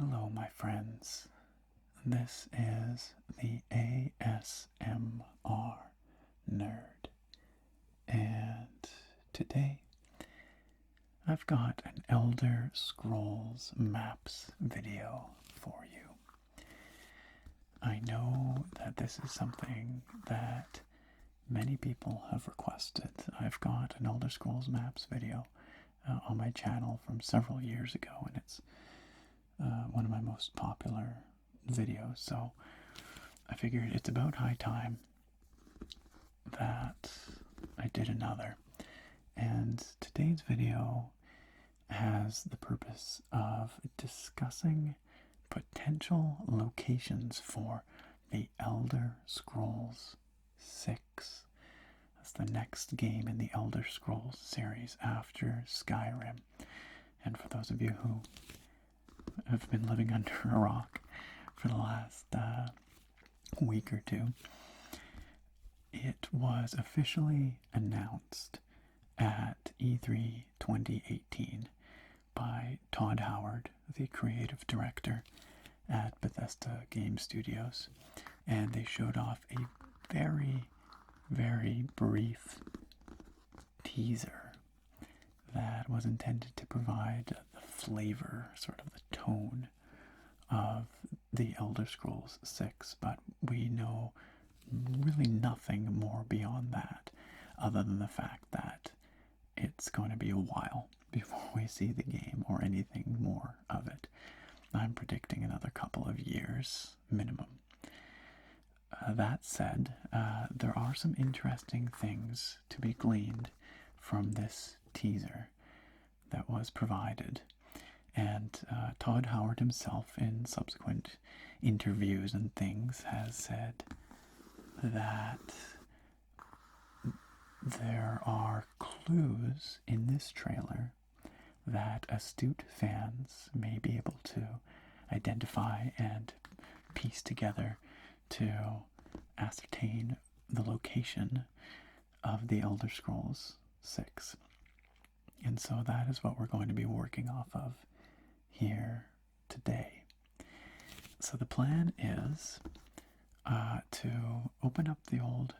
Hello, my friends. This is the ASMR Nerd, and today I've got an Elder Scrolls Maps video for you. I know that this is something that many people have requested. I've got an Elder Scrolls Maps video on my channel from several years ago, and it's one of my most popular videos, so I figured it's about high time that I did another. And today's video has the purpose of discussing potential locations for the Elder Scrolls 6. That's the next game in the Elder Scrolls series after Skyrim. And for those of you who have been living under a rock for the last week or two, it was officially announced at E3 2018 by Todd Howard, the creative director at Bethesda Game Studios, and they showed off a very, very brief teaser that was intended to provide the flavor, sort of the tone of the Elder Scrolls 6, but we know really nothing more beyond that, other than the fact that it's going to be a while before we see the game or anything more of it. I'm predicting another couple of years minimum. That said, there are some interesting things to be gleaned from this teaser that was provided. And Todd Howard himself, in subsequent interviews and things, has said that there are clues in this trailer that astute fans may be able to identify and piece together to ascertain the location of the Elder Scrolls 6. And so that is what we're going to be working off of here today. So the plan is to open up the old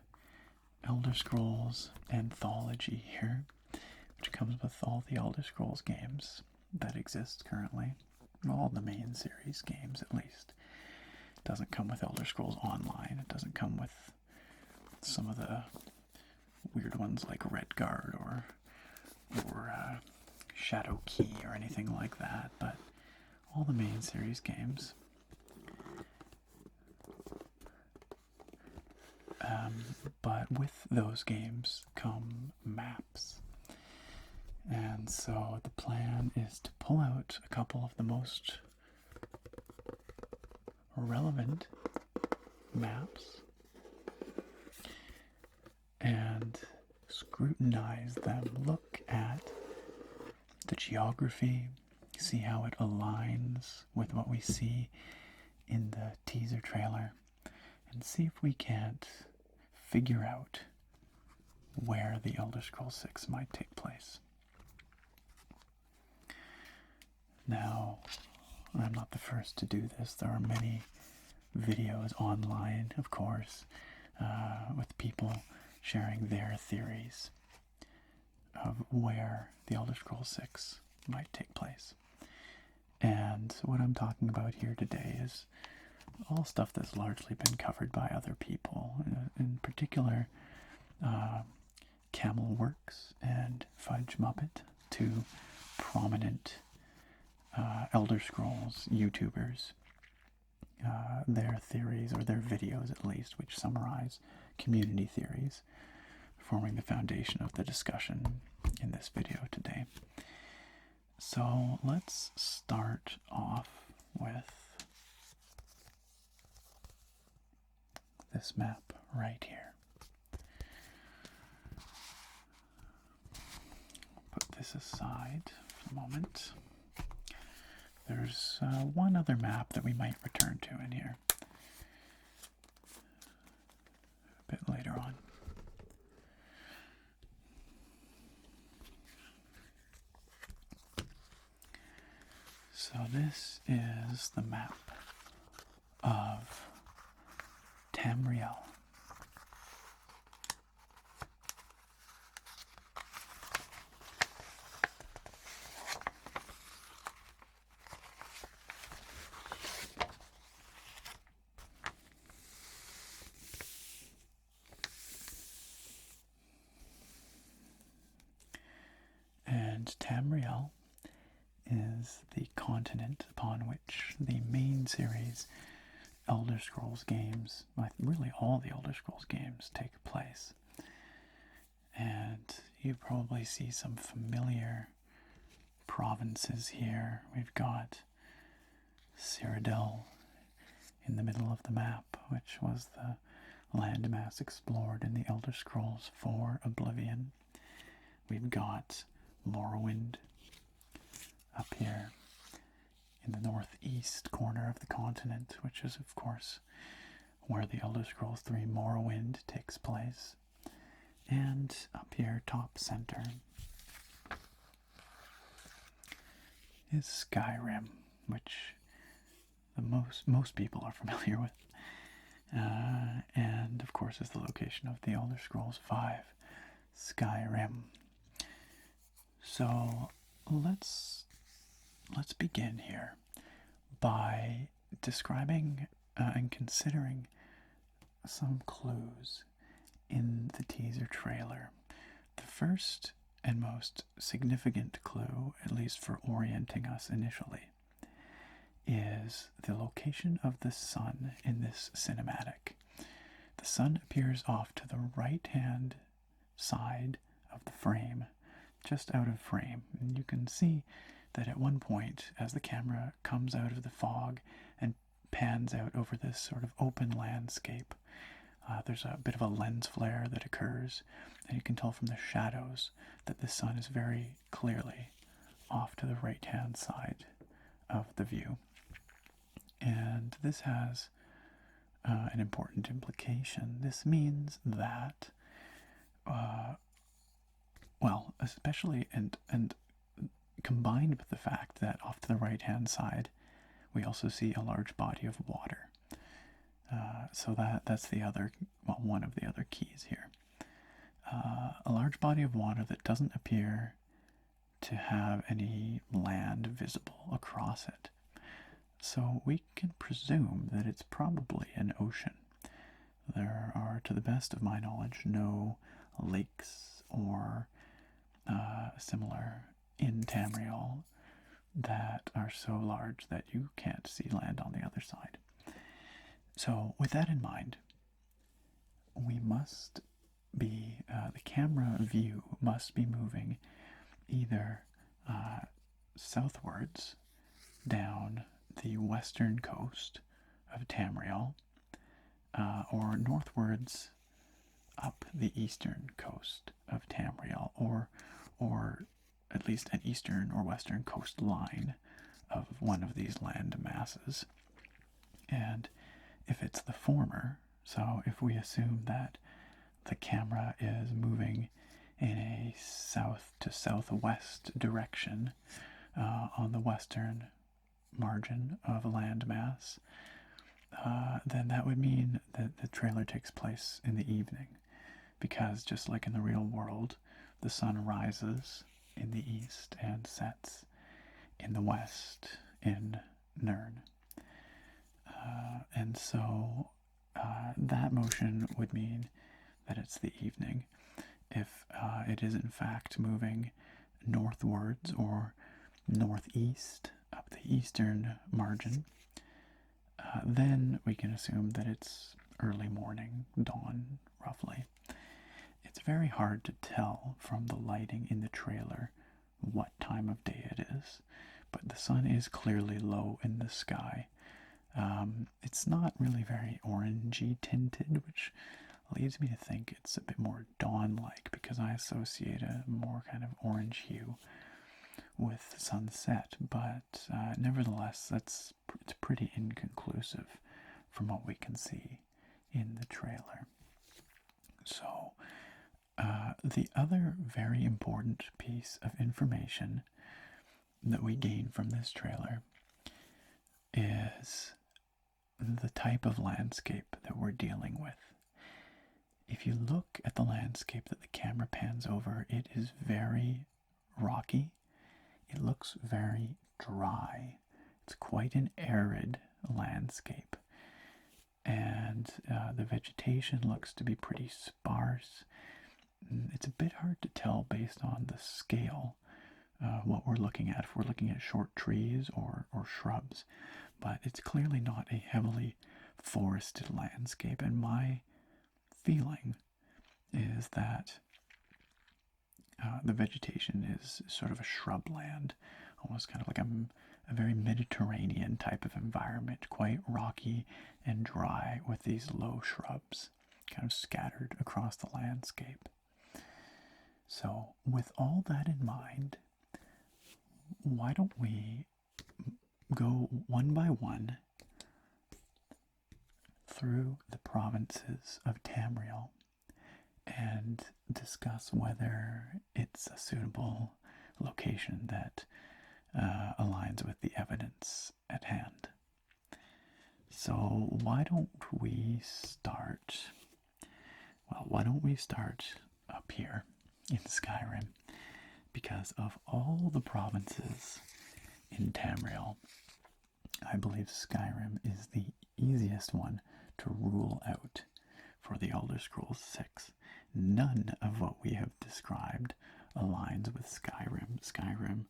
Elder Scrolls anthology here, which comes with all the Elder Scrolls games that exist currently. All the main series games, at least. It doesn't come with Elder Scrolls Online. It doesn't come with some of the weird ones like Redguard or Shadow Key or anything like that, but all the main series games. But with those games come maps. And so the plan is to pull out a couple of the most relevant maps and scrutinize them, look at the geography, see how it aligns with what we see in the teaser trailer, and see if we can't figure out where the Elder Scrolls 6 might take place. Now, I'm not the first to do this. There are many videos online, of course, with people sharing their theories of where the Elder Scrolls 6 might take place. And what I'm talking about here today is all stuff that's largely been covered by other people. In particular, Camelworks and Fudge Muppet, two prominent Elder Scrolls YouTubers, their theories, or their videos at least, which summarize community theories, forming the foundation of the discussion in this video today. So let's start off with this map right here. Put this aside for the moment. There's one other map that we might return to in here a bit later on. So this is is the map of Tamriel. And Tamriel is the continent upon which the main series Elder Scrolls games, like really all the Elder Scrolls games, take place. And you probably see some familiar provinces here. We've got Cyrodiil in the middle of the map, which was the landmass explored in the Elder Scrolls IV Oblivion. We've got Morrowind up here in the northeast corner of the continent, which is, of course, where the Elder Scrolls III Morrowind takes place. And up here, top center, is Skyrim, which most people are familiar with. And, of course, is the location of the Elder Scrolls V Skyrim. So let's begin here by describing and considering some clues in the teaser trailer. The first and most significant clue, at least for orienting us initially, is the location of the sun in this cinematic. The sun appears off to the right-hand side of the frame, just out of frame. And you can see that at one point, as the camera comes out of the fog and pans out over this sort of open landscape, there's a bit of a lens flare that occurs, and you can tell from the shadows that the sun is very clearly off to the right-hand side of the view. And this has an important implication. This means that, especially and combined with the fact that off to the right-hand side, we also see a large body of water. So that's the other, one of the other keys here. A large body of water that doesn't appear to have any land visible across it. So we can presume that it's probably an ocean. There are, to the best of my knowledge, no lakes or similar in Tamriel that are so large that you can't see land on the other side. So with that in mind, we must be, the camera view must be moving either southwards down the western coast of Tamriel, or northwards up the eastern coast of Tamriel, or at least an eastern or western coastline of one of these land masses. And if it's the former, so if we assume that the camera is moving in a south to southwest direction on the western margin of a landmass, then that would mean that the trailer takes place in the evening, because just like in the real world, the sun rises in the east and sets in the west in Nirn. And so that motion would mean that it's the evening. If it is in fact moving northwards or northeast up the eastern margin, then we can assume that it's early morning, dawn, roughly. It's very hard to tell from the lighting in the trailer what time of day it is, but the sun is clearly low in the sky. It's not really very orangey tinted, which leads me to think it's a bit more dawn-like, because I associate a more kind of orange hue with sunset, but nevertheless, it's pretty inconclusive from what we can see in the trailer. So, the other very important piece of information that we gain from this trailer is the type of landscape that we're dealing with. If you look at the landscape that the camera pans over, it is very rocky. It looks very dry. It's quite an arid landscape. And the vegetation looks to be pretty sparse. It's a bit hard to tell based on the scale what we're looking at, if we're looking at short trees or shrubs. But it's clearly not a heavily forested landscape. And my feeling is that the vegetation is sort of a shrubland, almost kind of like a very Mediterranean type of environment, quite rocky and dry with these low shrubs kind of scattered across the landscape. So with all that in mind, why don't we go one by one through the provinces of Tamriel and discuss whether it's a suitable location that aligns with the evidence at hand. So why don't we start up here in Skyrim, because of all the provinces in Tamriel, I believe Skyrim is the easiest one to rule out for the Elder Scrolls 6. None of what we have described aligns with Skyrim. Skyrim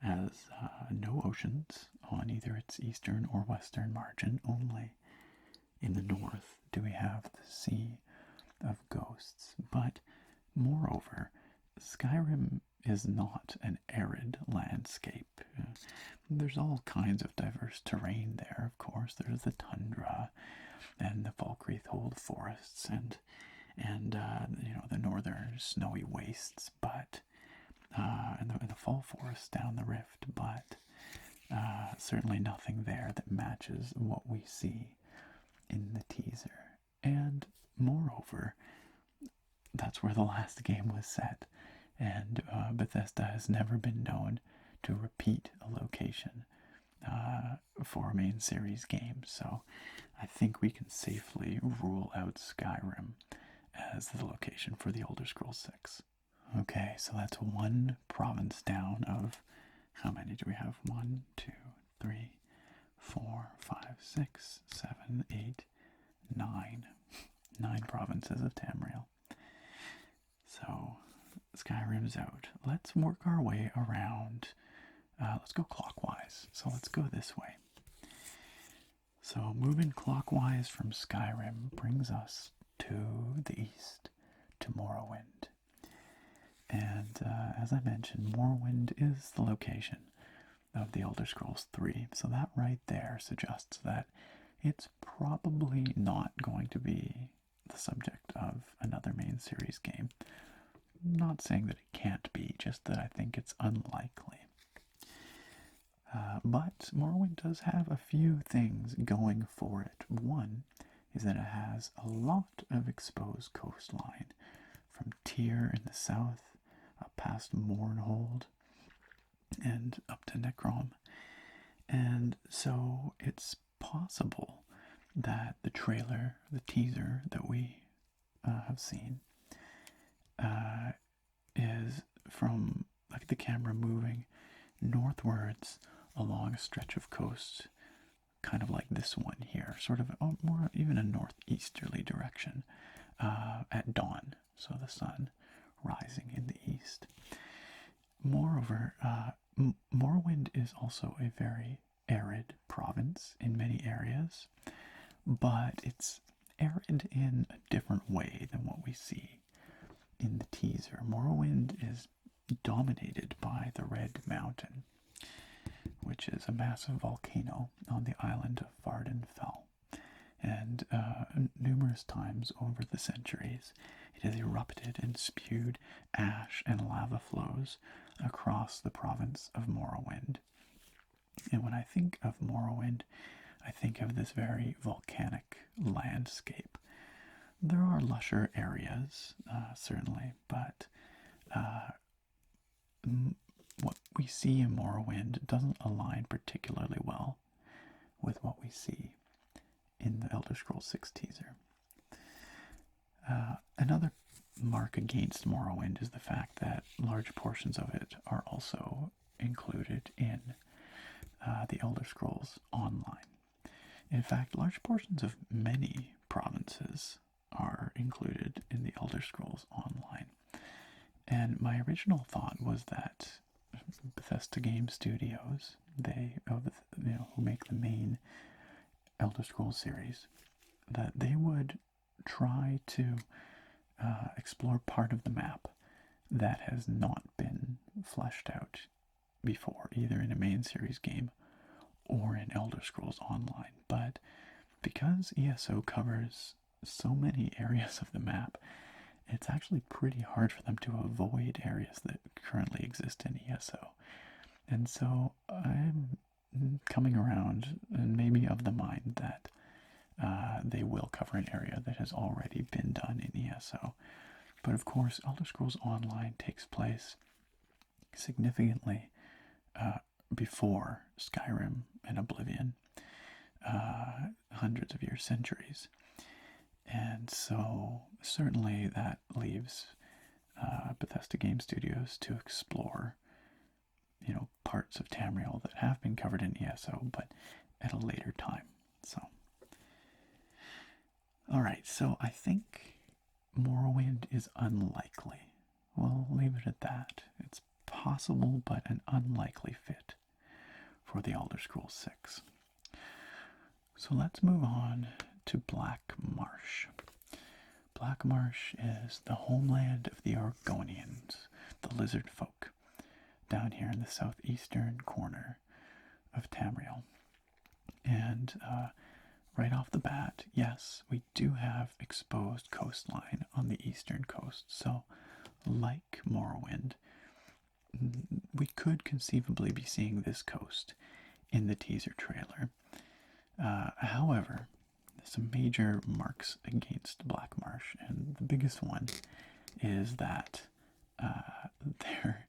has no oceans on either its eastern or western margin. Only in the north do we have the Sea of Ghosts. But moreover, Skyrim is not an arid landscape. There's all kinds of diverse terrain there, of course. There's the tundra and the Falkreathold forests and the northern snowy wastes, but and the fall forests down the rift, but certainly nothing there that matches what we see in the teaser. And moreover, that's where the last game was set, and Bethesda has never been known to repeat a location for a main series game, so I think we can safely rule out Skyrim as the location for the Elder Scrolls 6. Okay, so that's one province down of, how many do we have? 1, 2, 3, 4, 5, 6, 7, 8, 9. 9 provinces of Tamriel. So Skyrim's out. Let's work our way around. Let's go clockwise. So let's go this way. So moving clockwise from Skyrim brings us to the east, to Morrowind. And as I mentioned, Morrowind is the location of the Elder Scrolls 3. So that right there suggests that it's probably not going to be the subject of another main series game. Not saying that it can't be, just that I think it's unlikely. But Morrowind does have a few things going for it. One is that it has a lot of exposed coastline, from Tyr in the south, up past Mournhold, and up to Necrom. And so it's possible that the trailer, the teaser that we have seen, is from like the camera moving northwards along a stretch of coast, kind of like this one here, sort of more even a northeasterly direction at dawn, so the sun rising in the east. Moreover, Morrowind is also a very arid province in many areas, but it's arid in a different way than what we see in the teaser. Morrowind is dominated by the Red Mountain, which is a massive volcano on the island of Vvardenfell. And numerous times over the centuries, it has erupted and spewed ash and lava flows across the province of Morrowind. And when I think of Morrowind, I think of this very volcanic landscape. There are lusher areas, certainly, but what we see in Morrowind doesn't align particularly well with what we see in the Elder Scrolls 6 teaser. Another mark against Morrowind is the fact that large portions of it are also included in the Elder Scrolls Online. In fact, large portions of many provinces are included in the Elder Scrolls Online. And my original thought was that Bethesda Game Studios, who make the main Elder Scrolls series, that they would try to explore part of the map that has not been fleshed out before, either in a main series game or in Elder Scrolls Online. But because ESO covers so many areas of the map, it's actually pretty hard for them to avoid areas that currently exist in ESO. And so I'm coming around and maybe of the mind that they will cover an area that has already been done in ESO. But of course, Elder Scrolls Online takes place significantly before Skyrim and Oblivion, hundreds of years, centuries. And so certainly that leaves Bethesda Game Studios to explore, parts of Tamriel that have been covered in ESO, but at a later time. So, alright, so I think Morrowind is unlikely. We'll leave it at that. It's possible, but an unlikely fit for the Elder Scrolls 6. So let's move on to Black Marsh. Black Marsh is the homeland of the Argonians, the lizard folk, down here in the southeastern corner of Tamriel. And right off the bat, yes, we do have exposed coastline on the eastern coast. So, like Morrowind, we could conceivably be seeing this coast in the teaser trailer. However, some major marks against Black Marsh, and the biggest one is that there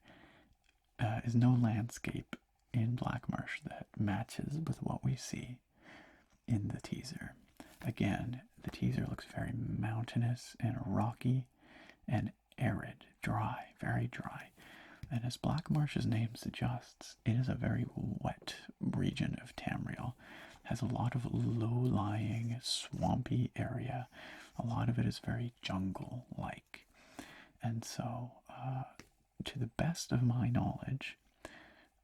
is no landscape in Black Marsh that matches with what we see in the teaser. Again, the teaser looks very mountainous and rocky and arid, dry, very dry. And as Black Marsh's name suggests, it is a very wet region of Tamriel. It has a lot of low-lying, swampy area. A lot of it is very jungle-like. And so, to the best of my knowledge,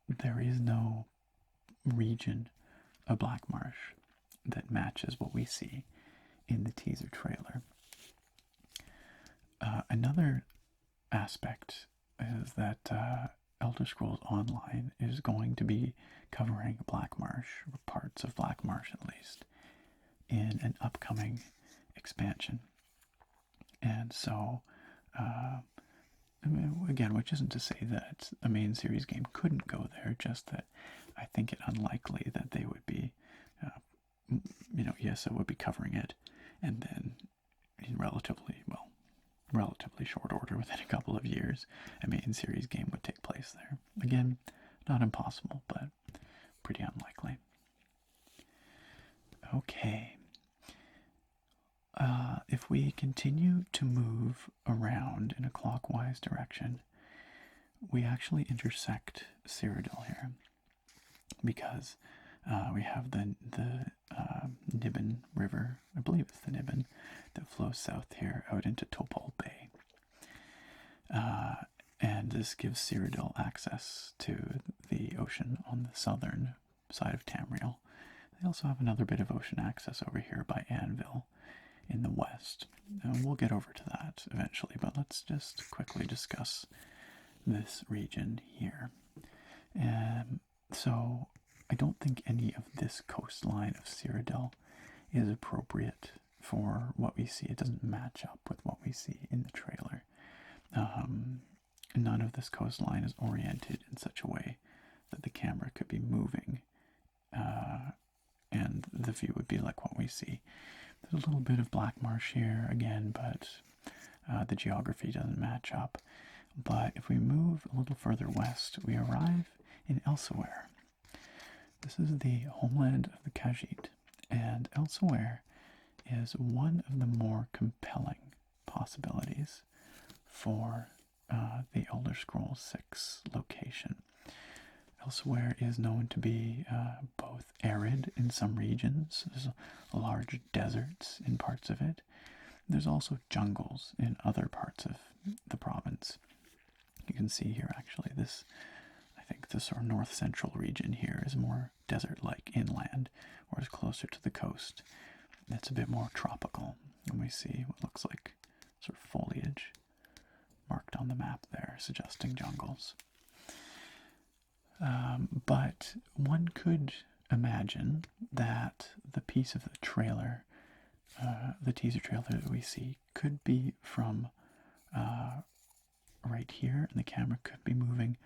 there is no region of Black Marsh that matches what we see in the teaser trailer. Another aspect is that Elder Scrolls Online is going to be covering Black Marsh, or parts of Black Marsh at least, in an upcoming expansion. And so, again, which isn't to say that a main series game couldn't go there, just that I think it unlikely that they would be, ESO would be covering it, and then in relatively short order, within a couple of years, a main series game would take place there. Again, not impossible, but pretty unlikely. Okay. If we continue to move around in a clockwise direction, we actually intersect Cyrodiil here, because we have the Niben River, I believe it's the Niben, that flows south here out into Topol Bay. And this gives Cyrodiil access to the ocean on the southern side of Tamriel. They also have another bit of ocean access over here by Anvil in the west. And we'll get over to that eventually, but let's just quickly discuss this region here. So I don't think any of this coastline of Cyrodiil is appropriate for what we see. It doesn't match up with what we see in the trailer. None of this coastline is oriented in such a way that the camera could be moving, and the view would be like what we see. There's a little bit of Black Marsh here again, but the geography doesn't match up. But if we move a little further west, we arrive in Elsewhere, This is the homeland of the Khajiit, and elsewhere is one of the more compelling possibilities for the Elder Scrolls 6 location. Elsewhere is known to be both arid in some regions. There's large deserts in parts of it. There's also jungles in other parts of the province. You can see here actually this, I think the sort of north central region here is more desert-like inland, whereas closer to the coast it's a bit more tropical. And we see what looks like sort of foliage marked on the map there, suggesting jungles. But one could imagine that the piece of the trailer, the teaser trailer that we see, could be from right here, and the camera could be moving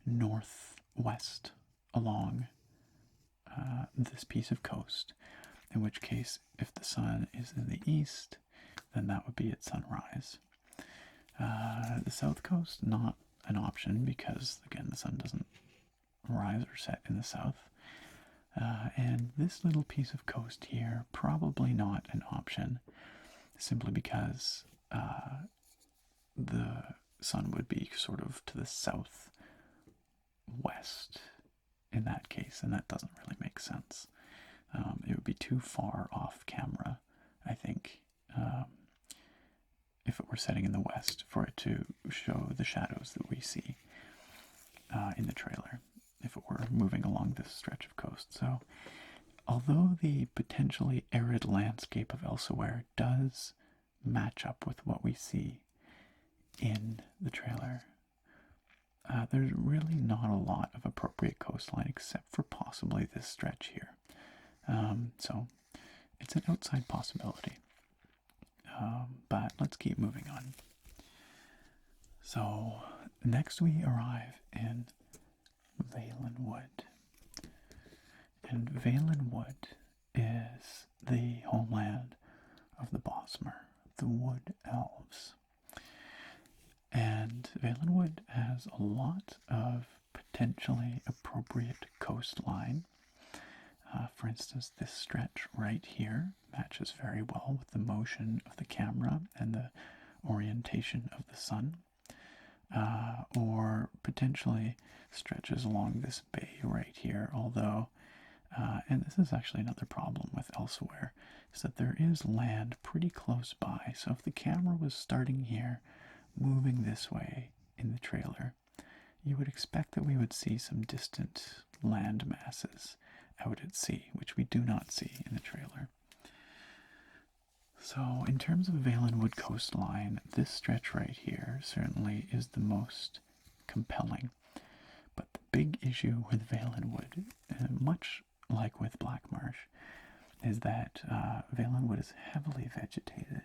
northwest along this piece of coast, in which case if the sun is in the east, then that would be at sunrise. The south coast, not an option because, again, the sun doesn't rise or set in the south. And this little piece of coast here, probably not an option, simply because the sun would be sort of to the southwest in that case, and that doesn't really make sense. It would be too far off camera, I think, if it were setting in the west, for it to show the shadows that we see in the trailer, if it were moving along this stretch of coast. So, although the potentially arid landscape of Elsewhere does match up with what we see in the trailer, there's really not a lot of appropriate coastline except for possibly this stretch here. So it's an outside possibility. But let's keep moving on. So next we arrive in Valen Wood. And Valen Wood is the homeland of the Bosmer, the Wood Elves. And Valen Wood has a lot of potentially appropriate coastline. For instance, this stretch right here matches very well with the motion of the camera and the orientation of the sun. Or potentially stretches along this bay right here, although, and this is actually another problem with Elsewhere, is that there is land pretty close by. So if the camera was starting here, moving this way in the trailer, you would expect that we would see some distant land masses out at sea, which we do not see in the trailer. So in terms of Valen Wood coastline, this stretch right here certainly is the most compelling. But the big issue with Valen Wood, much like with Black Marsh, is that Valen Wood is heavily vegetated.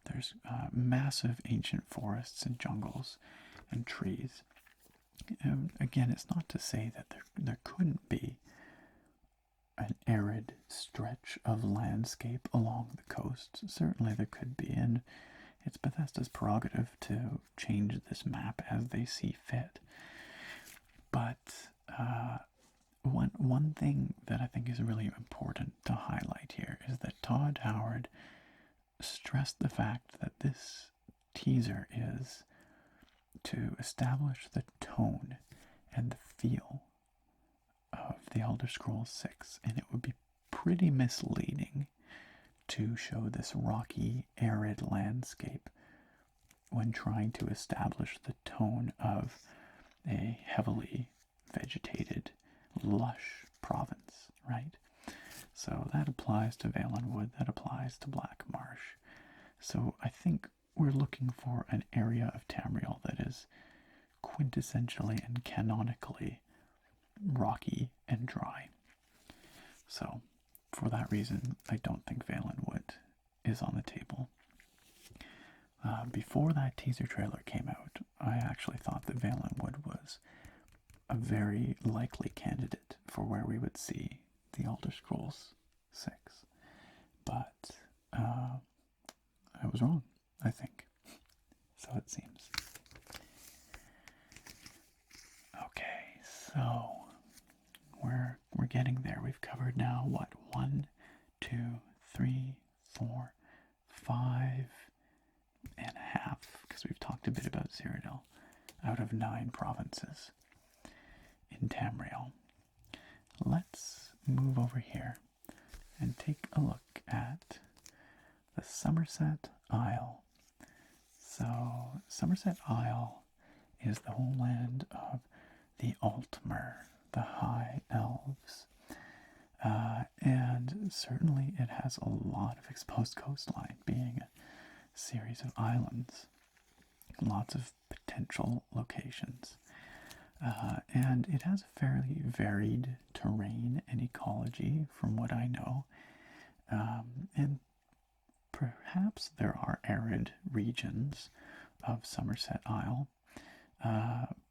There's massive ancient forests and jungles and trees. And again, it's not to say that there couldn't be an arid stretch of landscape along the coast. Certainly there could be, and it's Bethesda's prerogative to change this map as they see fit. But one thing that I think is really important to highlight here is that Todd Howard stressed the fact that this teaser is to establish the tone and the feel of the Elder Scrolls 6, and it would be pretty misleading to show this rocky, arid landscape when trying to establish the tone of a heavily vegetated, lush province, right? So that applies to Valen Wood, that applies to Black Marsh. So I think we're looking for an area of Tamriel that is quintessentially and canonically rocky and dry. So for that reason, I don't think Valen Wood is on the table. Before that teaser trailer came out, I actually thought that Valen Wood was a very likely candidate for where we would see the Elder Scrolls 6. But I was wrong, I think. So it seems. Okay, so we're getting 3, 4, 5 and a half, because we've talked a bit about Cyrodiil, out of 9 provinces in Tamriel. Let's move over here and take a look at the Somerset Isle. So, Somerset Isle is the homeland of the Altmer, the High Elves. And certainly it has a lot of exposed coastline, being a series of islands. Lots of potential locations. And it has a fairly varied terrain and ecology, from what I know. And perhaps there are arid regions of Somerset Isle,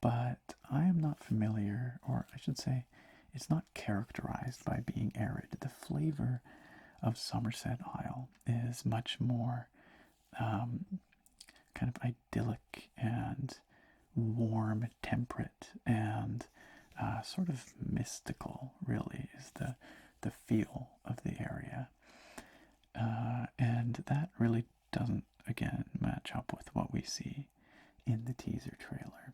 but I am not familiar, or I should say, it's not characterized by being arid. The flavor of Somerset Isle is much more kind of idyllic and warm, temperate, and sort of mystical, really, is the feel of the area. And that really doesn't, again, match up with what we see in the teaser trailer.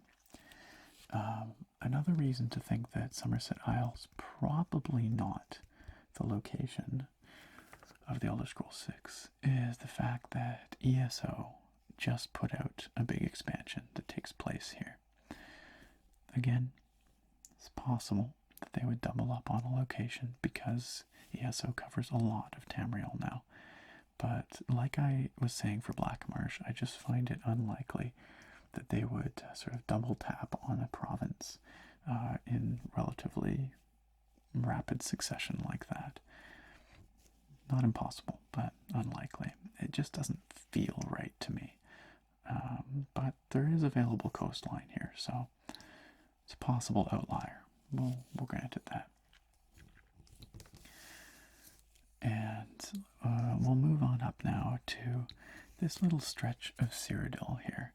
Another reason to think that Somerset Isle's probably not the location of the Elder Scrolls 6 is the fact that ESO just put out a big expansion that takes place here. Again, it's possible that they would double up on a location because ESO covers a lot of Tamriel now. But like I was saying for Black Marsh, I just find it unlikely that they would sort of double tap on a province in relatively rapid succession like that. Not impossible, but unlikely. It just doesn't feel right to me. But there is available coastline here, so it's a possible outlier. We'll grant it that. And we'll move on up now to this little stretch of Cyrodiil here,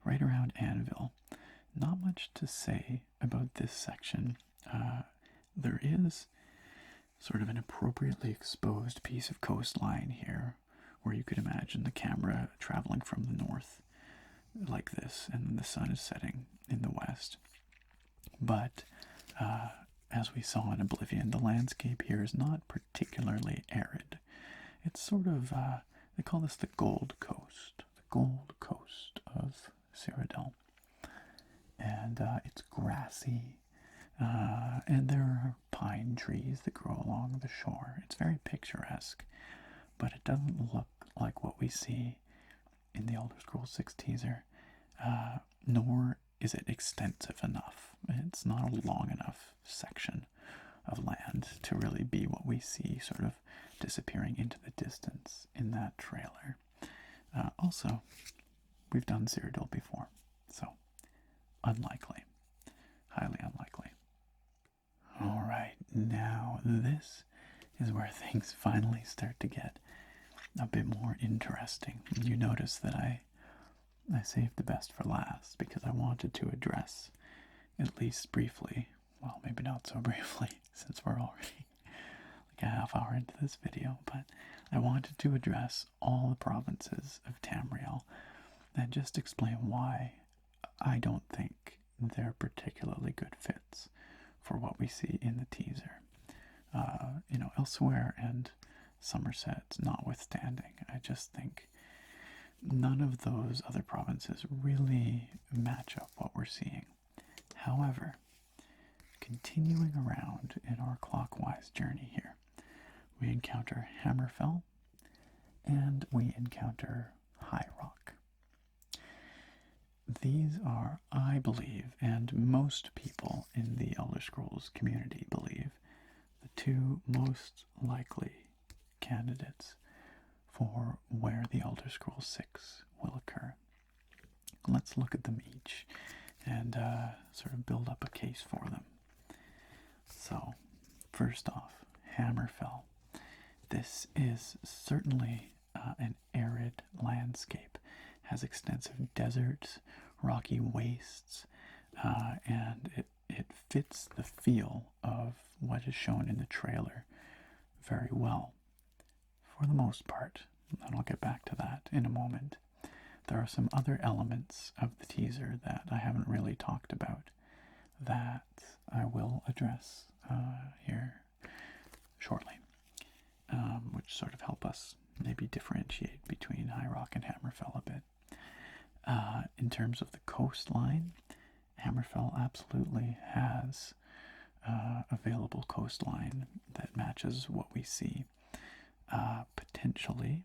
right around Anvil. Not much to say about this section. There is sort of an appropriately exposed piece of coastline here, where you could imagine the camera traveling from the north like this, and then the sun is setting in the west. But as we saw in Oblivion, the landscape here is not particularly arid. It's sort of, they call this the Gold Coast of Cyrodiil. And it's grassy, and there are pine trees that grow along the shore. It's very picturesque, but it doesn't look like what we see in the Elder Scrolls 6 teaser, nor is it extensive enough. It's not a long enough section of land to really be what we see sort of disappearing into the distance in that trailer. Also, we've done Cyrodiil before, so unlikely. Highly unlikely. Alright, now this is where things finally start to get a bit more interesting. You notice that I saved the best for last because I wanted to address, at least briefly, well, maybe not so briefly since we're already like a half hour into this video, but I wanted to address all the provinces of Tamriel and just explain why I don't think they're particularly good fits for what we see in the teaser. Elsewhere and Somerset notwithstanding, I just think none of those other provinces really match up what we're seeing. However, continuing around in our clockwise journey here, we encounter Hammerfell and we encounter High Rock. These are, I believe, and most people in the Elder Scrolls community believe, the two most likely candidates for where the Elder Scrolls 6 will occur. Let's look at them each and sort of build up a case for them. So, first off, Hammerfell. This is certainly an arid landscape. Has extensive deserts, rocky wastes, and it fits the feel of what is shown in the trailer very well. for the most part, and I'll get back to that in a moment, there are some other elements of the teaser that I haven't really talked about that I will address here shortly, which sort of help us maybe differentiate between High Rock and Hammerfell a bit. In terms of the coastline, Hammerfell absolutely has available coastline that matches what we see. Potentially,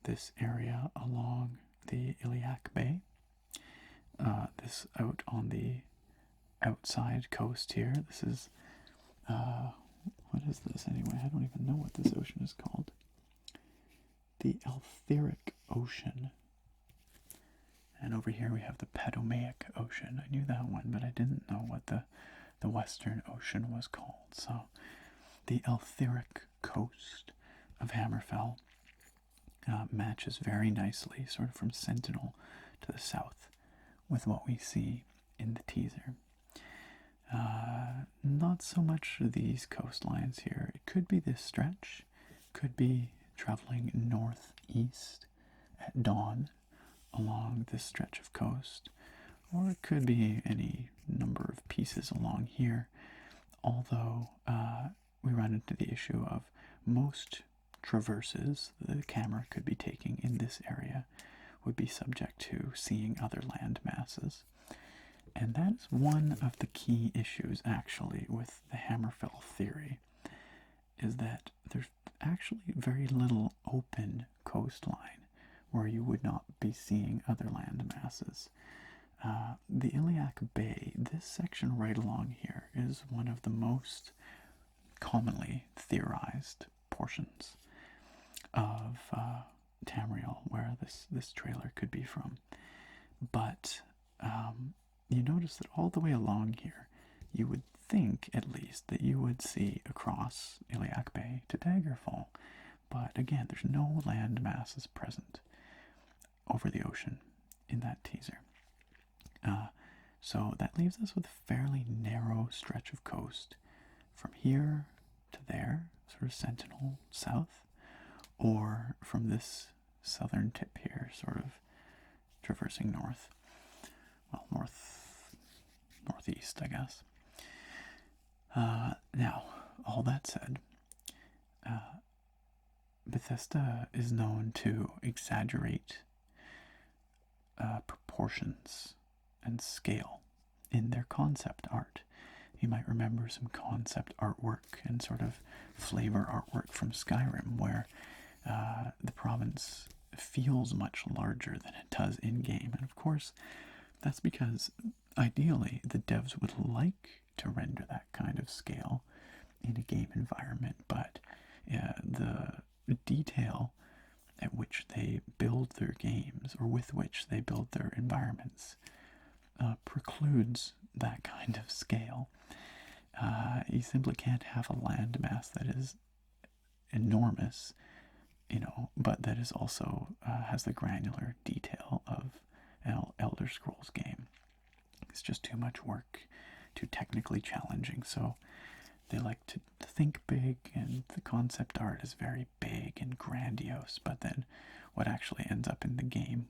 this area along the Iliac Bay, this out on the outside coast here. This is, what is this anyway? I don't even know what this ocean is called. The Etheric Ocean. And over here we have the Padomaic Ocean. I knew that one, but I didn't know what the Western Ocean was called. So, the Etheric coast of Hammerfell matches very nicely, sort of from Sentinel to the south, with what we see in the teaser. Not so much these coastlines here. It could be this stretch, could be traveling northeast at dawn along this stretch of coast, or it could be any number of pieces along here, although we run into the issue of most traverses the camera could be taking in this area would be subject to seeing other land masses. And that's one of the key issues, actually, with the Hammerfell theory, is that there's actually very little open coastline where you would not be seeing other land masses. The Iliac Bay, this section right along here, is one of the most commonly theorized portions of Tamriel, where this trailer could be from. But you notice that all the way along here, you would think, at least, that you would see across Iliac Bay to Daggerfall. But again, there's no land masses present over the ocean in that teaser. So that leaves us with a fairly narrow stretch of coast from here to there, sort of Sentinel south, or from this southern tip here, sort of traversing north. Well, northeast, I guess. Now, all that said, Bethesda is known to exaggerate proportions and scale in their concept art. You might remember some concept artwork and sort of flavor artwork from Skyrim, where the province feels much larger than it does in-game. And of course, that's because ideally the devs would like to render that kind of scale in a game environment, but the detail at which they build their games, or with which they build their environments, precludes that kind of scale. You simply can't have a landmass that is enormous, but that is also has the granular detail of an Elder Scrolls game. It's just too much work, too technically challenging. So they like to think big, and the concept art is very big and grandiose, but then what actually ends up in the game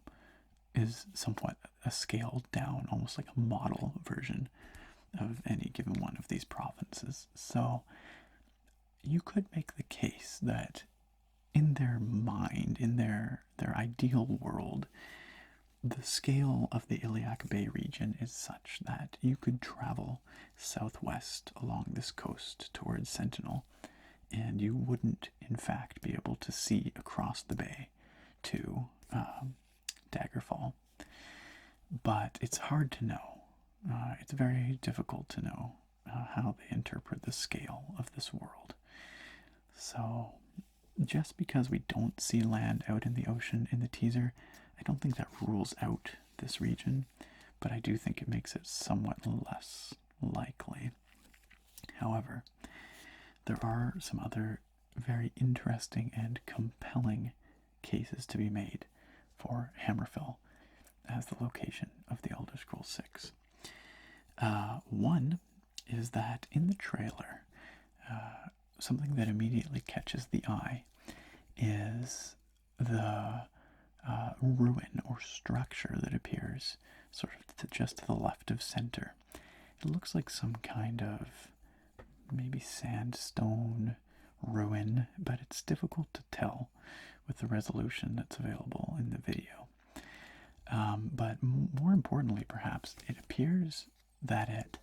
is somewhat a scaled down, almost like a model version of any given one of these provinces. So you could make the case that in their mind, in their ideal world, the scale of the Iliac Bay region is such that you could travel southwest along this coast towards Sentinel, and you wouldn't, in fact, be able to see across the bay to Daggerfall. But it's hard to know. It's very difficult to know how they interpret the scale of this world. So, just because we don't see land out in the ocean in the teaser, I don't think that rules out this region, but I do think it makes it somewhat less likely. However, there are some other very interesting and compelling cases to be made for Hammerfell as the location of the Elder Scrolls 6. One is that in the trailer, something that immediately catches the eye is the ruin or structure that appears sort of just to the left of center. It looks like some kind of maybe sandstone ruin, but it's difficult to tell with the resolution that's available in the video. But more importantly, perhaps, it appears that it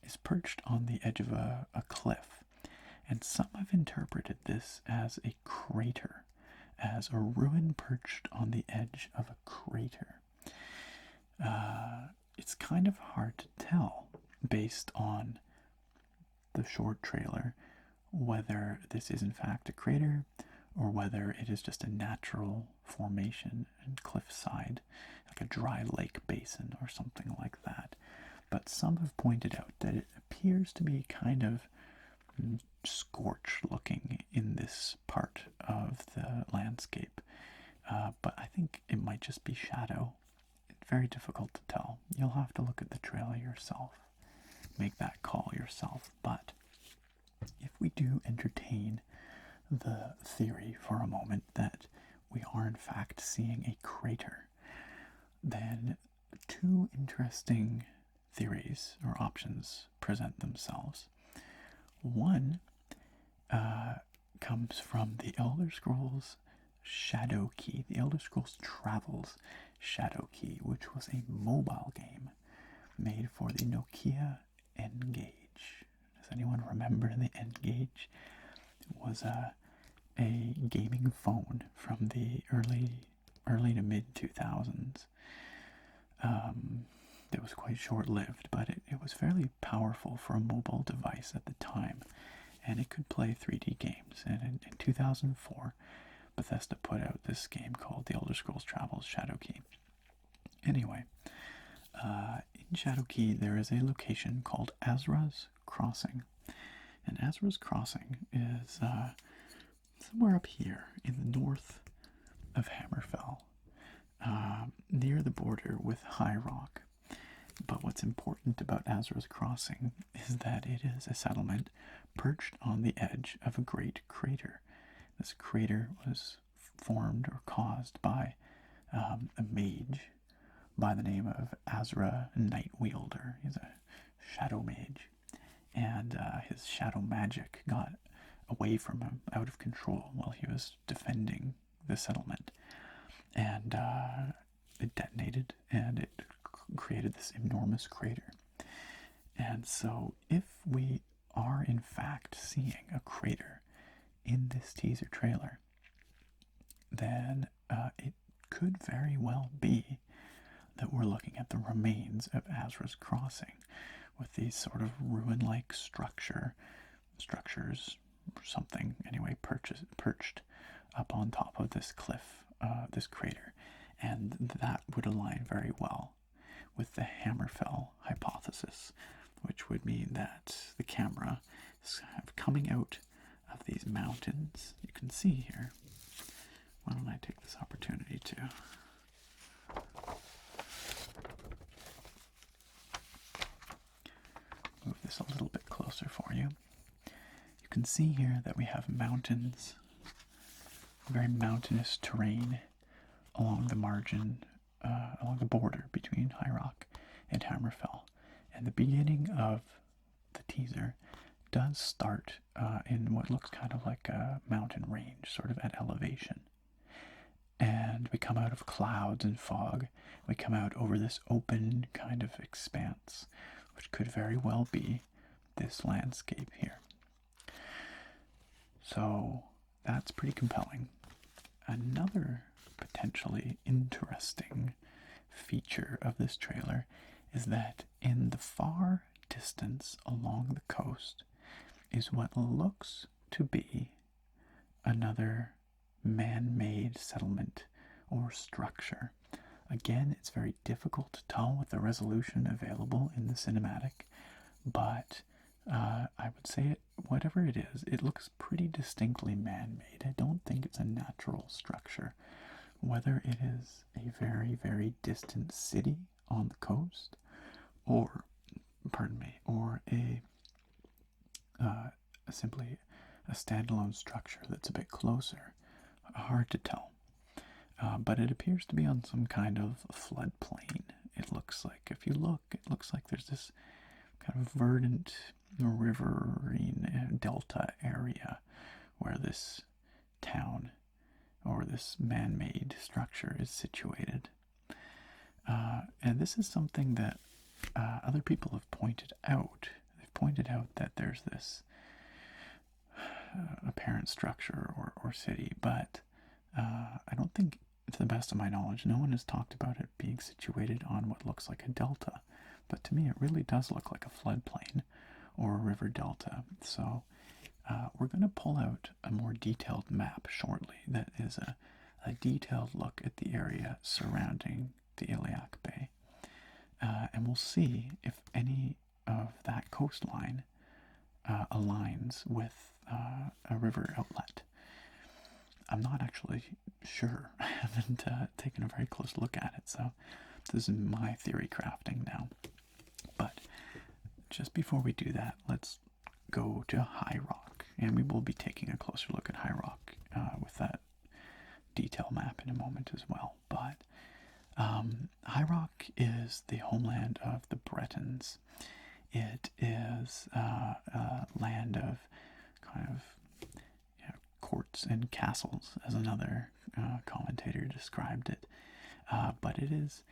is perched on the edge of a cliff. And some have interpreted this as a crater, as a ruin perched on the edge of a crater. It's kind of hard to tell, based on the short trailer, whether this is in fact a crater or whether it is just a natural formation and cliffside, like a dry lake basin or something like that. But some have pointed out that it appears to be kind of scorched looking in this part of the landscape. But I think it might just be shadow. It's very difficult to tell. You'll have to look at the trailer yourself, make that call yourself. But if we do entertain the theory for a moment that we are in fact seeing a crater, then two interesting theories or options present themselves. One comes from the Elder Scrolls Shadow Key, the Elder Scrolls Travels Shadow Key, which was a mobile game made for the Nokia N-Gage. Does anyone remember the N-Gage? It was a gaming phone from the early to mid 2000s. It was quite short-lived, but it was fairly powerful for a mobile device at the time, and it could play 3D games. And in 2004, Bethesda put out this game called The Elder Scrolls Travels Shadow Key. Anyway, in Shadow Key there is a location called Azra's Crossing, and Azra's Crossing is somewhere up here in the north of Hammerfell, near the border with High Rock. But what's important about Azra's Crossing is that it is a settlement perched on the edge of a great crater. This crater was formed or caused by a mage by the name of Azra Nightwielder. He's a shadow mage, and his shadow magic got away from him, out of control, while he was defending the settlement. And it detonated, and it created this enormous crater. And so if we are in fact seeing a crater in this teaser trailer, then it could very well be that we're looking at the remains of Azra's Crossing, with these sort of ruin-like structures or something, anyway, perched up on top of this cliff, this crater. And that would align very well with the Hammerfell hypothesis, which would mean that the camera is kind of coming out of these mountains. You can see here. Why don't I take this opportunity to move this a little bit closer for you. You can see here that we have mountains, very mountainous terrain along the margin, along the border between High Rock and Hammerfell. And the beginning of the teaser does start in what looks kind of like a mountain range, sort of at elevation. And we come out of clouds and fog. We come out over this open kind of expanse, which could very well be this landscape here. So that's pretty compelling. Another potentially interesting feature of this trailer is that in the far distance along the coast is what looks to be another man-made settlement or structure. Again, it's very difficult to tell with the resolution available in the cinematic, but I would say whatever it is, it looks pretty distinctly man-made. I don't think it's a natural structure. Whether it is a very, very distant city on the coast, or a simply a standalone structure that's a bit closer. Hard to tell. But it appears to be on some kind of floodplain. It looks like, if you look, it looks like there's this kind of verdant riverine delta area where this town or this man-made structure is situated. And this is something that other people have pointed out. They've pointed out that there's this apparent structure or city, but I don't think, to the best of my knowledge, no one has talked about it being situated on what looks like a delta. But to me, it really does look like a floodplain or a river delta. So we're going to pull out a more detailed map shortly that is a detailed look at the area surrounding the Iliac Bay. And we'll see if any of that coastline aligns with a river outlet. I'm not actually sure. I haven't taken a very close look at it, so this is my theory crafting now. But just before we do that, let's go to High Rock, and we will be taking a closer look at High Rock with that detail map in a moment as well. But High Rock is the homeland of the Bretons. It is a land of kind of courts and castles, as another commentator described it. But it is,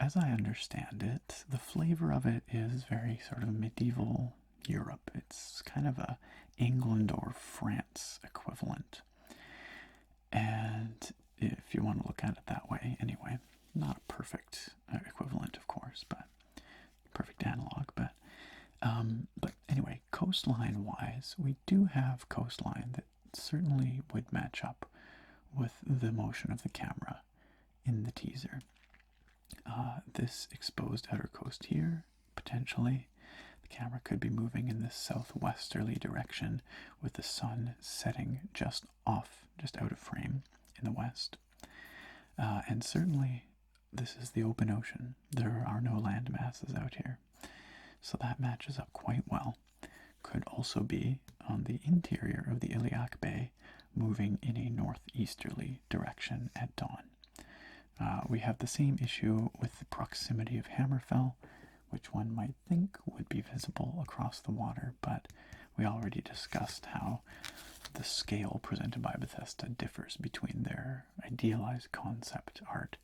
as I understand it, the flavor of it is very sort of medieval Europe. It's kind of a England or France equivalent. And if you want to look at it that way, anyway, not a perfect equivalent, of course, but perfect analog. But anyway, coastline-wise, we do have coastline that certainly would match up with the motion of the camera in the teaser. This exposed outer coast here, potentially. The camera could be moving in this southwesterly direction with the sun setting just out of frame in the west. And certainly this is the open ocean. There are no land masses out here. So that matches up quite well. Could also be on the interior of the Iliac Bay, moving in a northeasterly direction at dawn. We have the same issue with the proximity of Hammerfell, which one might think would be visible across the water, but we already discussed how the scale presented by Bethesda differs between their idealized concept art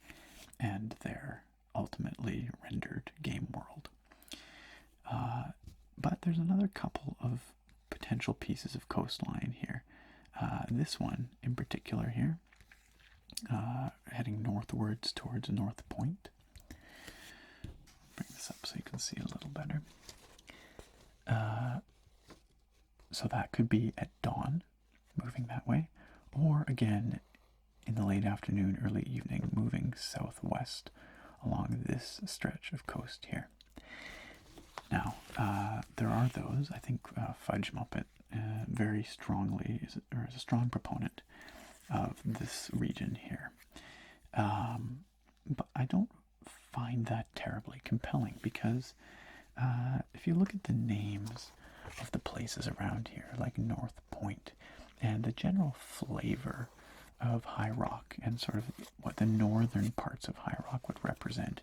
and their ultimately rendered game world. But there's another couple of potential pieces of coastline here. This one in particular here, heading northwards towards North Point. Bring this up so you can see a little better. So that could be at dawn, moving that way, or again in the late afternoon, early evening, moving southwest along this stretch of coast here. Now, there are those, I think Fudge Muppet very strongly is a strong proponent of this region here. But I don't find that terribly compelling because if you look at the names of the places around here, like North Point, and the general flavor of High Rock and sort of what the northern parts of High Rock would represent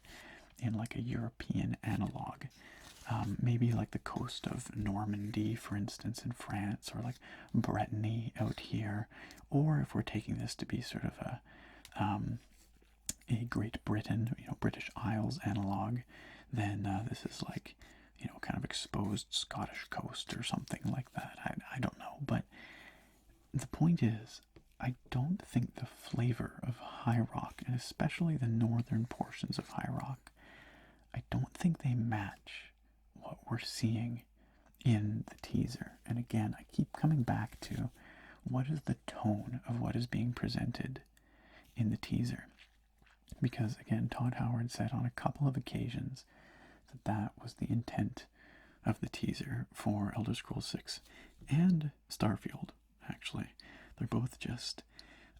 in like a European analog, maybe like the coast of Normandy, for instance, in France, or like Brittany out here, or if we're taking this to be sort of a Great Britain, British Isles analog, then this is like, kind of exposed Scottish coast or something like that. I don't know, but the point is, I don't think the flavor of High Rock, and especially the northern portions of High Rock, I don't think they match what we're seeing in the teaser. And again, I keep coming back to what is the tone of what is being presented in the teaser. Because again, Todd Howard said on a couple of occasions that that was the intent of the teaser for Elder Scrolls 6 and Starfield, actually. They're both just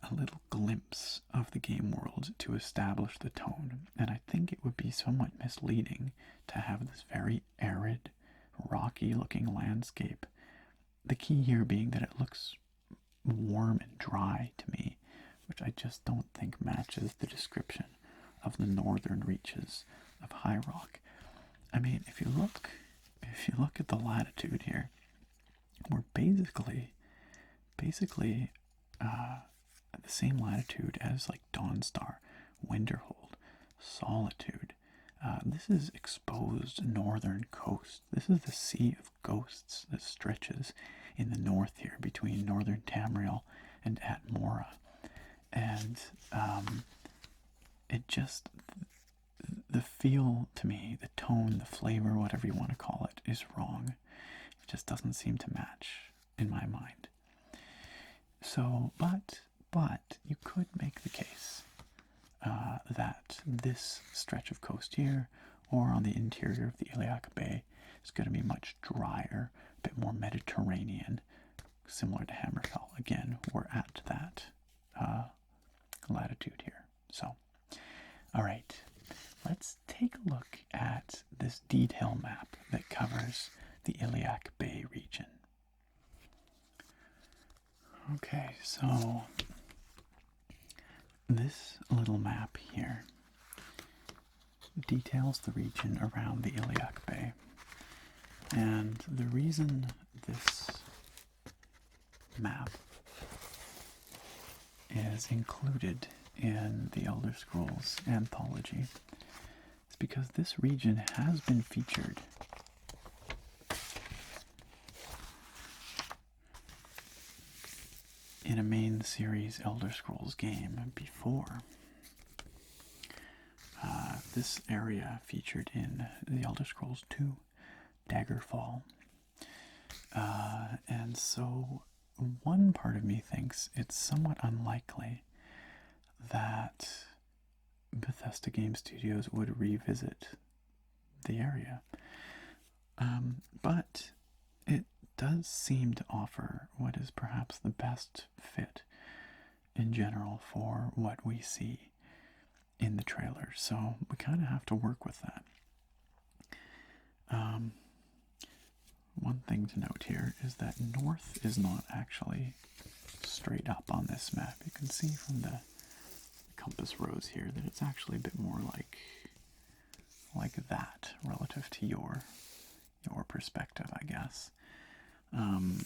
a little glimpse of the game world to establish the tone. And I think it would be somewhat misleading to have this very arid, rocky-looking landscape the key here being that it looks warm and dry to me, which I just don't think matches the description of the northern reaches of High Rock. I mean, if you look at the latitude here, we're basically at the same latitude as like Dawnstar, Winterhold, Solitude. This is exposed northern coast. This is the Sea of Ghosts that stretches in the north here between northern Tamriel and Atmora. And it just, the feel to me, the tone, the flavor, whatever you want to call it, is wrong. It just doesn't seem to match in my mind. So, but you could make the case that this stretch of coast here, or on the interior of the Iliac Bay, is going to be much drier, a bit more Mediterranean, similar to Hammerfell. Again, we're at that latitude here. So, all right, let's take a look at this detail map that covers the Iliac Bay region. Okay, so this little map here details the region around the Iliac Bay. And the reason this map is included in the Elder Scrolls anthology is because this region has been featured in a main series Elder Scrolls game before. This area featured in the Elder Scrolls 2 Daggerfall. And so one part of me thinks it's somewhat unlikely that Bethesda Game Studios would revisit the area. But it does seem to offer what is perhaps the best fit in general for what we see in the trailer. So we kind of have to work with that. One thing to note here is that north is not actually straight up on this map. You can see from the compass rose here that it's actually a bit more like that relative to your perspective, I guess.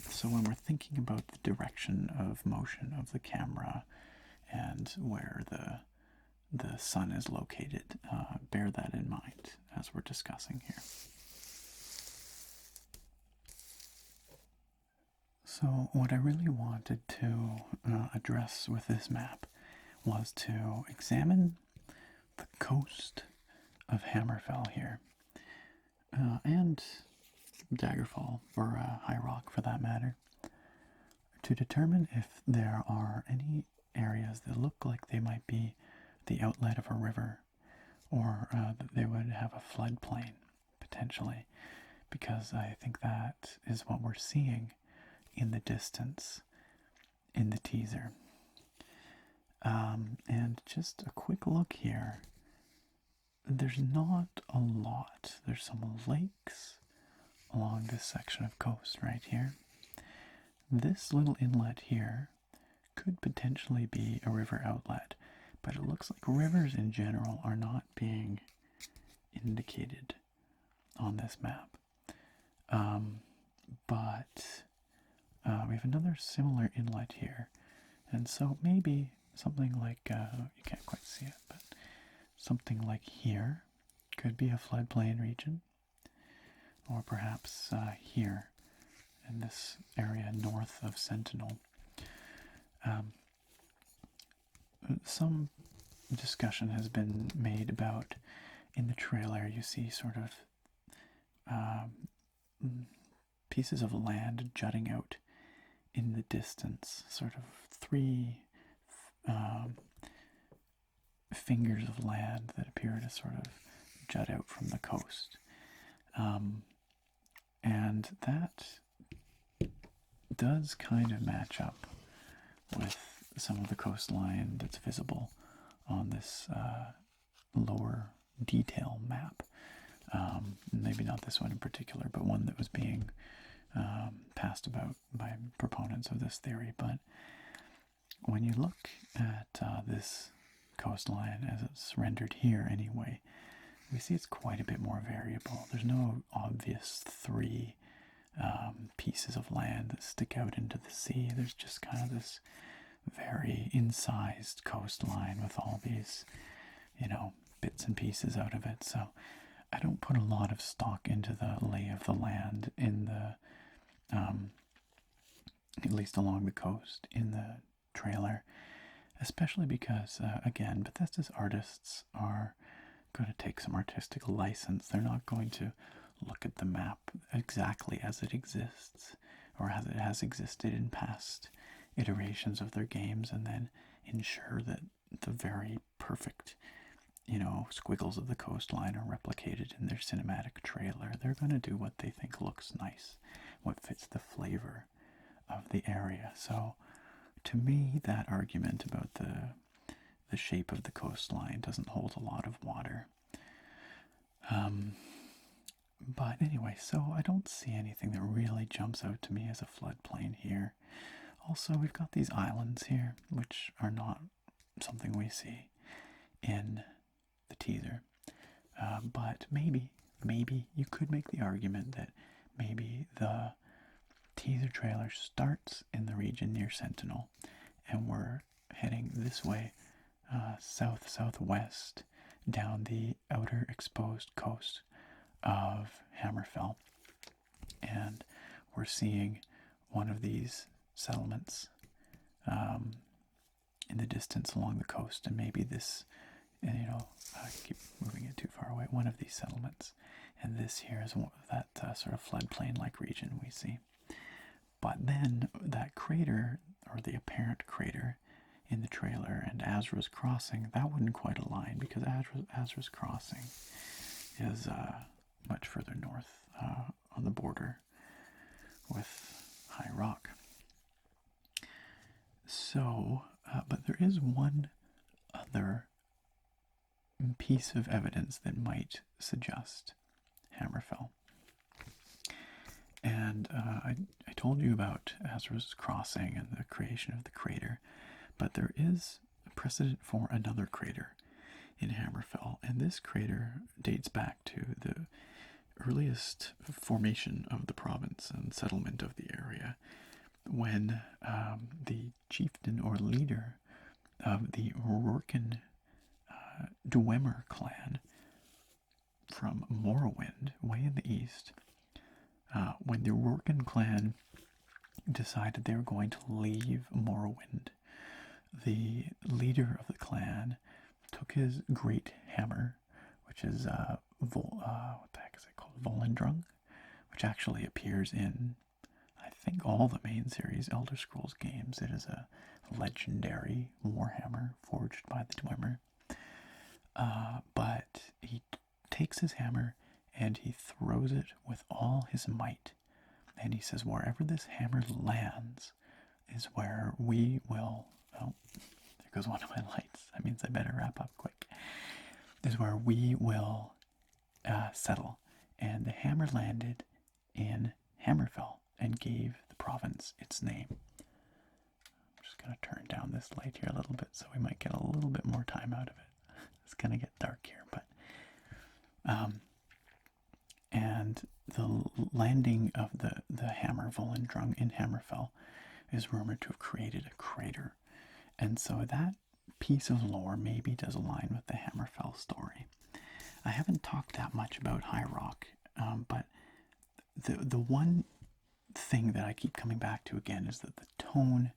So when we're thinking about the direction of motion of the camera and where the sun is located, bear that in mind as we're discussing here. So what I really wanted to address with this map was to examine the coast of Hammerfell here, and Daggerfall, or High Rock for that matter, to determine if there are any areas that look like they might be the outlet of a river, or that they would have a floodplain, potentially, because I think that is what we're seeing in the distance in the teaser. And just a quick look here. There's not a lot. There's some lakes along this section of coast right here. This little inlet here could potentially be a river outlet, but it looks like rivers in general are not being indicated on this map. But we have another similar inlet here, and so maybe something like, you can't quite see it, but something like here could be a floodplain region, or perhaps here in this area north of Sentinel. Some discussion has been made about, in the trailer you see sort of pieces of land jutting out in the distance, sort of three fingers of land that appear to sort of jut out from the coast. And that does kind of match up with some of the coastline that's visible on this lower detail map. Maybe not this one in particular, but one that was being passed about by proponents of this theory. But when you look at this coastline as it's rendered here anyway, we see it's quite a bit more variable. There's no obvious three pieces of land that stick out into the sea. There's just kind of this very incised coastline with all these, bits and pieces out of it. So I don't put a lot of stock into the lay of the land in the, at least along the coast in the trailer, especially because, again, Bethesda's artists are going to take some artistic license. They're not going to look at the map exactly as it exists or as it has existed in past iterations of their games and then ensure that the very perfect, squiggles of the coastline are replicated in their cinematic trailer. They're going to do what they think looks nice, what fits the flavor of the area. So to me, that argument about the shape of the coastline doesn't hold a lot of water. But anyway, so I don't see anything that really jumps out to me as a floodplain here. Also, we've got these islands here, which are not something we see in the teaser. But maybe you could make the argument that maybe the teaser trailer starts in the region near Sentinel, and we're heading this way, south-southwest, down the outer exposed coast of Hammerfell. And we're seeing one of these settlements in the distance along the coast, and maybe this, I keep moving it too far away, one of these settlements. And this here is that sort of floodplain-like region we see. But then that crater, or the apparent crater in the trailer, and Azra's Crossing, that wouldn't quite align, because Azra's Crossing is much further north on the border with High Rock. So, but there is one other piece of evidence that might suggest Hammerfell. And I told you about Azra's Crossing and the creation of the crater, but there is a precedent for another crater in Hammerfell, and this crater dates back to the earliest formation of the province and settlement of the area, when the chieftain or leader of the Rorken Dwemer clan from Morrowind, way in the east, when the Rorken clan decided they were going to leave Morrowind, the leader of the clan took his great hammer, which is what the heck is it called? Volendrung, which actually appears in, I think, all the main series Elder Scrolls games. It is a legendary warhammer forged by the Dwemer. But he takes his hammer and he throws it with all his might. And he says, wherever this hammer lands is where we will... Oh, there goes one of my lights. That means I better wrap up quick. Is where we will settle. And the hammer landed in Hammerfell and gave the province its name. I'm just going to turn down this light here a little bit so we might get a little bit more time out of it. It's going to get dark here, but... and the landing of the hammer Volendrung in Hammerfell is rumored to have created a crater. And so that piece of lore maybe does align with the Hammerfell story. I haven't talked that much about High Rock, but the one thing that I keep coming back to again is that the tone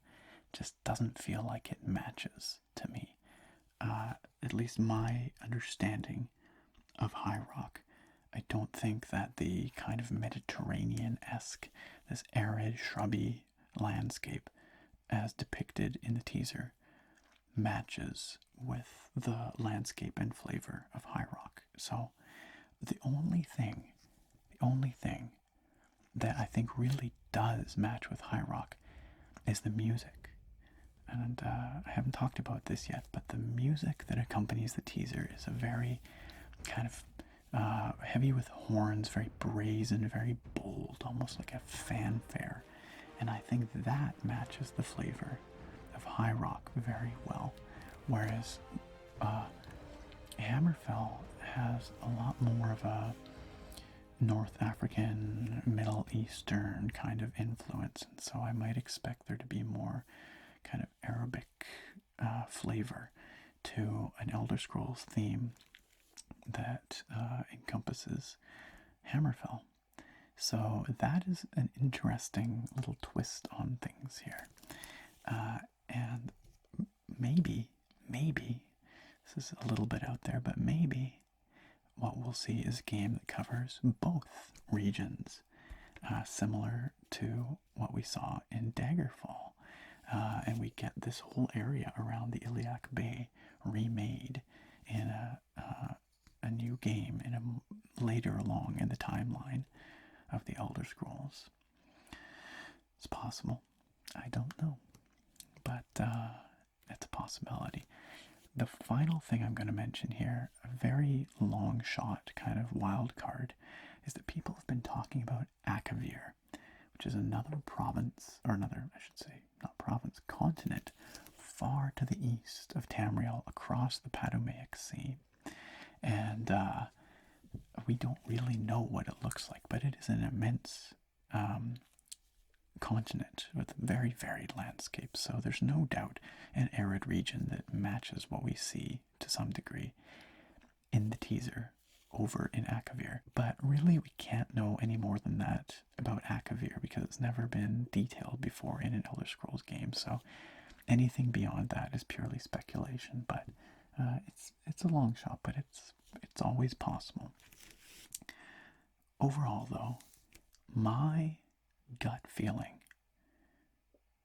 just doesn't feel like it matches to me. At least my understanding of High Rock, I don't think that the kind of Mediterranean-esque, this arid, shrubby landscape as depicted in the teaser matches with the landscape and flavor of High Rock. So the only thing that I think really does match with High Rock is the music. And I haven't talked about this yet, but the music that accompanies the teaser is a very kind of heavy with horns, very brazen, very bold, almost like a fanfare. And I think that matches the flavor of High Rock very well. Whereas Hammerfell has a lot more of a North African, Middle Eastern kind of influence, and so I might expect there to be more kind of Arabic flavor to an Elder Scrolls theme that encompasses Hammerfell. So that is an interesting little twist on things here. And maybe, this is a little bit out there, but maybe what we'll see is a game that covers both regions, similar to what we saw in Daggerfall. And we get this whole area around the Iliac Bay remade in a new game later along in the timeline of the Elder Scrolls. It's possible. I don't know. But it's a possibility. The final thing I'm going to mention here, a very long shot kind of wild card, is that people have been talking about Akavir, which is another province, or another, I should say, not province, continent, far to the east of Tamriel, across the Padomaic Sea. And we don't really know what it looks like, but it is an immense continent with very varied landscapes. So there's no doubt an arid region that matches what we see to some degree in the teaser over in Akavir. But really we can't know any more than that about Akavir because it's never been detailed before in an Elder Scrolls game. So anything beyond that is purely speculation. But it's a long shot, but it's always possible. Overall, though, my gut feeling,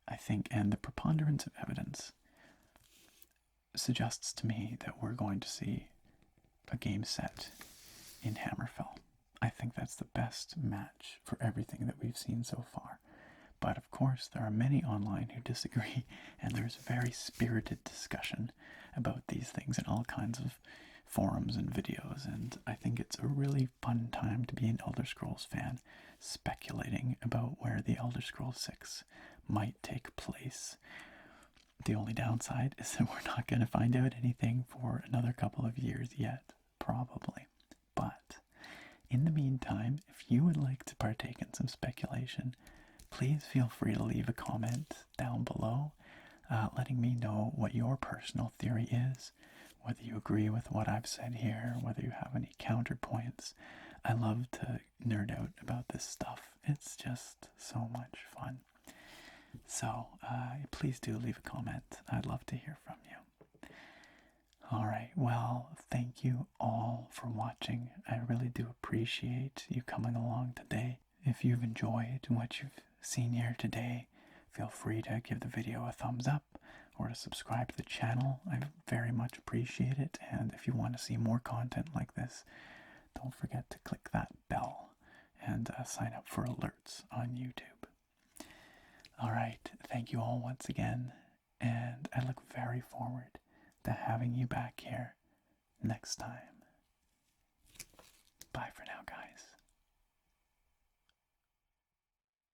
I think, and the preponderance of evidence suggests to me that we're going to see a game set in Hammerfell. I think that's the best match for everything that we've seen so far. But of course, there are many online who disagree, and there's very spirited discussion about these things in all kinds of forums and videos, and I think it's a really fun time to be an Elder Scrolls fan, speculating about where the Elder Scrolls 6 might take place. The only downside is that we're not going to find out anything for another couple of years yet, probably. But in the meantime, if you would like to partake in some speculation, please feel free to leave a comment down below, letting me know what your personal theory is, whether you agree with what I've said here, whether you have any counterpoints. I love to nerd out about this stuff. It's just so much fun. So please do leave a comment. I'd love to hear from you. Alright, well, thank you all for watching. I really do appreciate you coming along today. If you've enjoyed what you've seen here today, feel free to give the video a thumbs up or to subscribe to the channel. I very much appreciate it. And if you want to see more content like this, don't forget to click that bell and sign up for alerts on YouTube. Alright, thank you all once again, and I look very forward to having you back here next time. Bye for now.